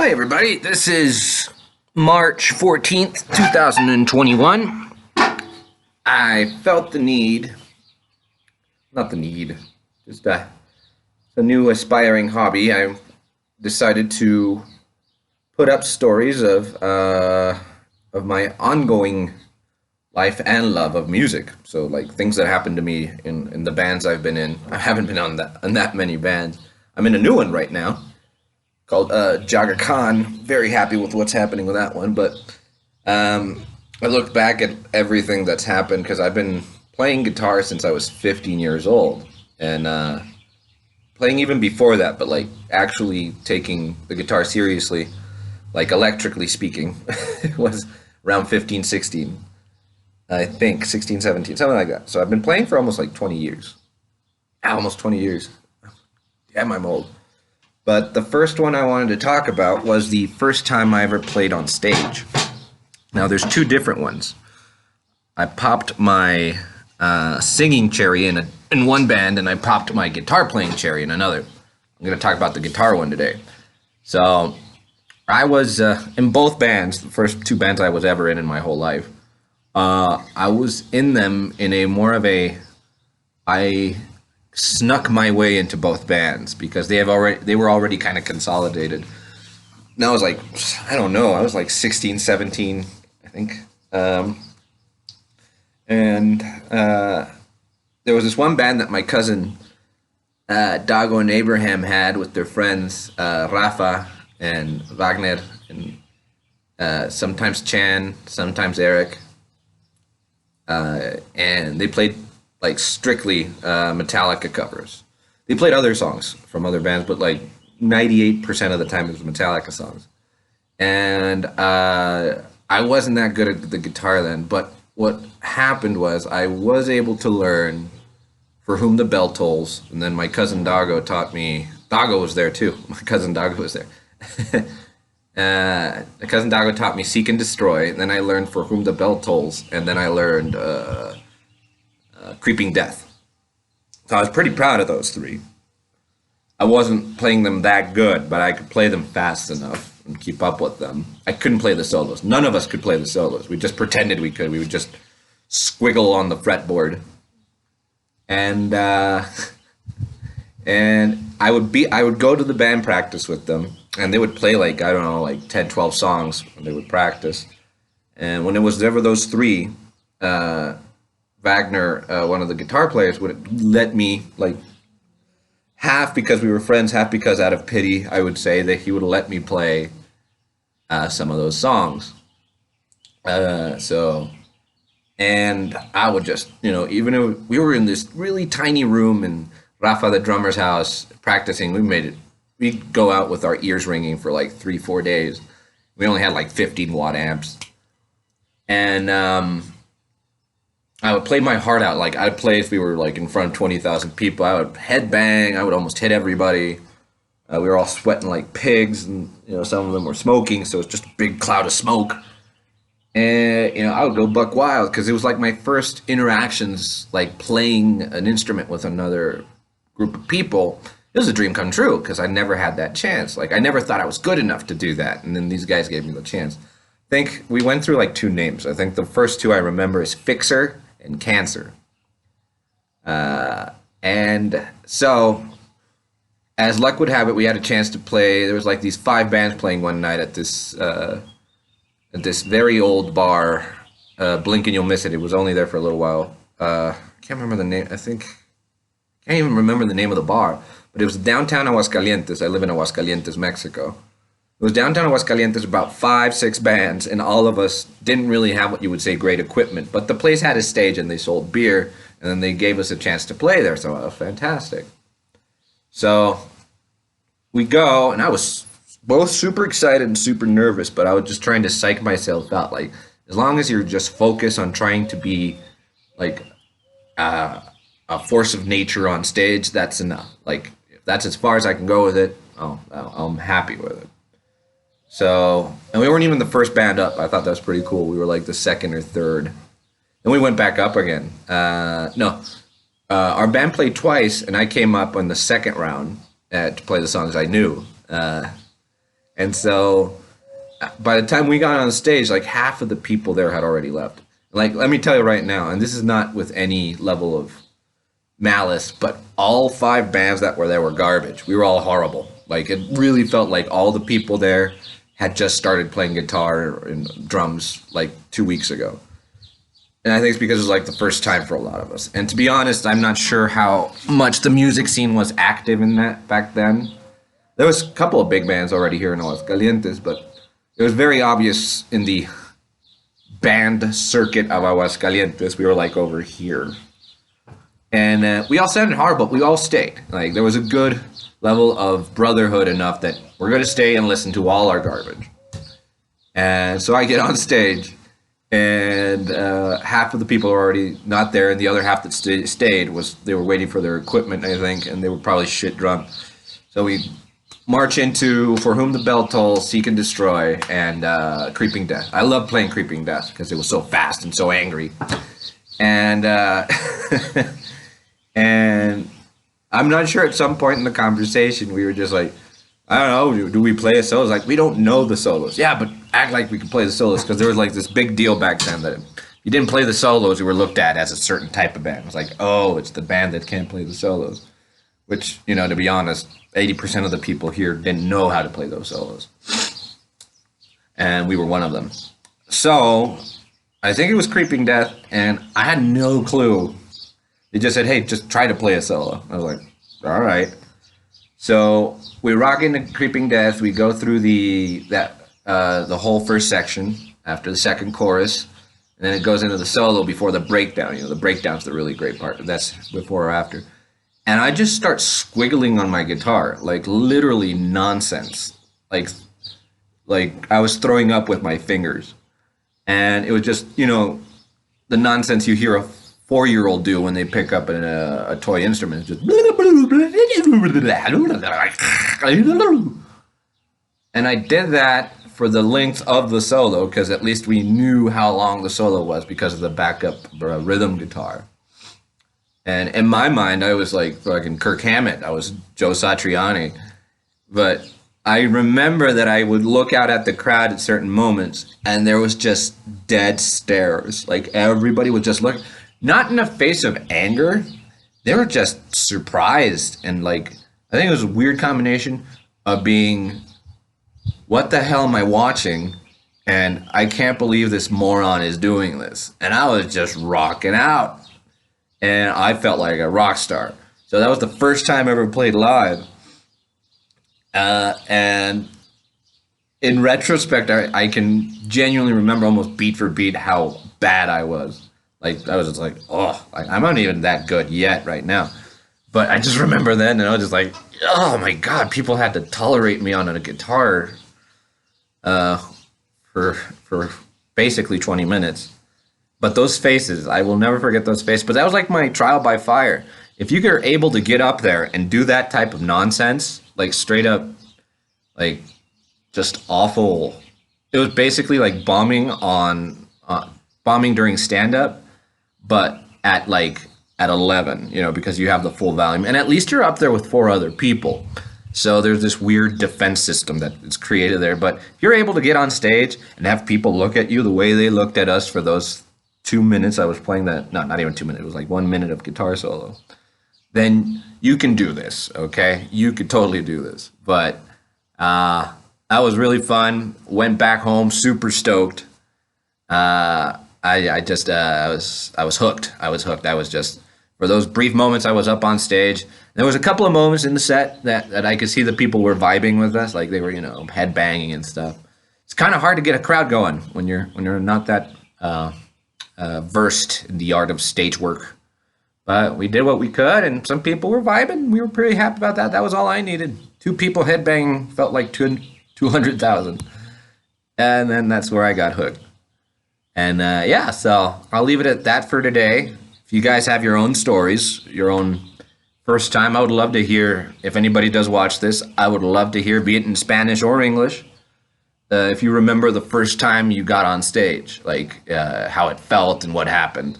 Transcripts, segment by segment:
Hi, everybody. This is March 14th, 2021. I felt the need, not the need, just a new aspiring hobby. I decided to put up stories of my ongoing life and love of music. So, like things that happened to me in the bands I've been in. I haven't been on that many bands. I'm in a new one right now called Jaga Khan. Very happy with what's happening with that one. But I looked back at everything that's happened because I've been playing guitar since I was 15 years old, and playing even before that, but like actually taking the guitar seriously, like electrically speaking, was around 15, 16. I think 16, 17, something like that. So I've been playing for almost like 20 years. Almost 20 years. Damn, I'm old. But the first one I wanted to talk about was the first time I ever played on stage. Now, there's two different ones. I popped my singing cherry in one band, and I popped my guitar playing cherry in another. I'm going to talk about the guitar one today. So I was in both bands, the first two bands I was ever in my whole life. I was in them in a more of a I snuck my way into both bands because they were already kind of consolidated. And I was like, I don't know, I was like 16, 17, I think. And there was this one band that my cousin Dago and Abraham had with their friends Rafa and Wagner and sometimes Chan, sometimes Eric. And they played like strictly Metallica covers. They played other songs from other bands, but like 98% of the time it was Metallica songs. And I wasn't that good at the guitar then, but what happened was I was able to learn For Whom the Bell Tolls, and then my cousin Dago taught me. Dago was there too. My cousin Dago was there. My cousin Dago taught me Seek and Destroy, and then I learned For Whom the Bell Tolls, and then I learned Creeping Death. So I was pretty proud of those three. I wasn't playing them that good, but I could play them fast enough and keep up with them. I couldn't play the solos. None of us could play the solos. We just pretended we could. We would just squiggle on the fretboard. And and I would go to the band practice with them, and they would play like, I don't know, like 10, 12 songs when they would practice. And when it was ever those three, Wagner, one of the guitar players, would let me, like, half because we were friends, half because out of pity, I would say, that he would let me play some of those songs. And I would just, even if we were in this really tiny room in Rafa, the drummer's house, practicing, we'd go out with our ears ringing for like 3-4 days. We only had like 15-watt amps. And I would play my heart out. Like, I'd play if we were like in front of 20,000 people. I would headbang. I would almost hit everybody. We were all sweating like pigs, and some of them were smoking, so it's just a big cloud of smoke. And I would go buck wild because it was like my first interactions, like playing an instrument with another group of people. It was a dream come true because I never had that chance. Like, I never thought I was good enough to do that, and then these guys gave me the chance. I think we went through like two names. I think the first two I remember is Fixer and Cancer. And so, as luck would have it, we had a chance to play. There was like these 5 bands playing one night at this very old bar. Blink and You'll Miss It. It was only there for a little while. Can't remember the name. Can't even remember the name of the bar. But it was downtown Aguascalientes. I live in Aguascalientes, Mexico. It was downtown Aguascalientes, about 5-6 bands, and all of us didn't really have what you would say great equipment. But the place had a stage, and they sold beer, and then they gave us a chance to play there, so it was fantastic. So we go, and I was both super excited and super nervous, but I was just trying to psych myself out. Like, as long as you're just focused on trying to be, like, a force of nature on stage, that's enough. Like, if that's as far as I can go with it, I'm happy with it. So, and we weren't even the first band up. I thought that was pretty cool. We were like the second or third. Then we went back up again. Our band played twice, and I came up on the second round to play the songs I knew. And so by the time we got on stage, like half of the people there had already left. Like, let me tell you right now, and this is not with any level of malice, but all 5 bands that were there were garbage. We were all horrible. Like, it really felt like all the people there had just started playing guitar and drums like 2 weeks ago. And I think it's because it was like the first time for a lot of us. And to be honest, I'm not sure how much the music scene was active in that back then. There was a couple of big bands already here in Aguascalientes, but it was very obvious in the band circuit of Aguascalientes. We were like over here. And we all sounded hard, but we all stayed. Like, there was a good level of brotherhood enough that we're going to stay and listen to all our garbage. And so I get on stage, and half of the people are already not there, and the other half that stayed was they were waiting for their equipment, I think, and they were probably shit drunk. So we march into For Whom the Bell Tolls, Seek and Destroy, and Creeping Death. I love playing Creeping Death because it was so fast and so angry. And and I'm not sure, at some point in the conversation we were just like, I don't know, do we play a solo? Like, we don't know the solos. Yeah, but act like we can play the solos, because there was like this big deal back then that if you didn't play the solos, you were looked at as a certain type of band. It was like, oh, it's the band that can't play the solos. Which, you know, to be honest, 80% of the people here didn't know how to play those solos. And we were one of them. So, I think it was Creeping Death, and I had no clue. They just said, hey, just try to play a solo. I was like, all right. So we rock into Creeping Death. We go through the whole first section after the second chorus, and then it goes into the solo before the breakdown. You know, the breakdown's the really great part. That's before or after. And I just start squiggling on my guitar, like literally nonsense. Like I was throwing up with my fingers. And it was just, you know, the nonsense you hear a 4-year-old do when they pick up a toy instrument. Just and I did that for the length of the solo, because at least we knew how long the solo was because of the backup rhythm guitar. And in my mind, I was like fucking Kirk Hammett. I was Joe Satriani. But I remember that I would look out at the crowd at certain moments, and there was just dead stares. Like, everybody would just look, not in a face of anger. They were just surprised. And like, I think it was a weird combination of being, what the hell am I watching? And I can't believe this moron is doing this. And I was just rocking out. And I felt like a rock star. So that was the first time I ever played live. And in retrospect, I can genuinely remember almost beat for beat how bad I was. Like, I was just like, oh, I'm not even that good yet right now. But I just remember then, and I was just like, oh my God, people had to tolerate me on a guitar for basically 20 minutes. But those faces, I will never forget those faces. But that was like my trial by fire. If you were able to get up there and do that type of nonsense, like straight up, like just awful. It was basically like bombing during stand-up, but at 11, you know, because you have the full volume. And at least you're up there with 4 other people. So there's this weird defense system that is created there. But if you're able to get on stage and have people look at you the way they looked at us for those 2 minutes I was playing that, no, not even 2 minutes, it was like 1 minute of guitar solo, then you can do this, okay? You could totally do this. But that was really fun. Went back home super stoked. I was hooked. I was hooked. I was just, for those brief moments I was up on stage. There was a couple of moments in the set that I could see the people were vibing with us, like they were, you know, head banging and stuff. It's kind of hard to get a crowd going when you're not that versed in the art of stage work. But we did what we could, and some people were vibing. We were pretty happy about that. That was all I needed. 2 people headbanging felt like 200,000. And then that's where I got hooked. And yeah, so I'll leave it at that for today. If you guys have your own stories, your own first time, I would love to hear. If anybody does watch this, I would love to hear, be it in Spanish or English. If you remember the first time you got on stage, like how it felt and what happened.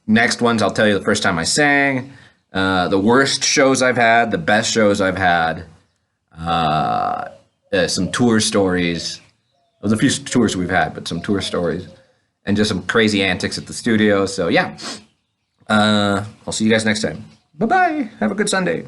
Next ones, I'll tell you the first time I sang, the worst shows I've had, the best shows I've had. some tour stories. There's a few tours we've had, but some tour stories and just some crazy antics at the studio. So yeah, I'll see you guys next time. Bye-bye. Have a good Sunday.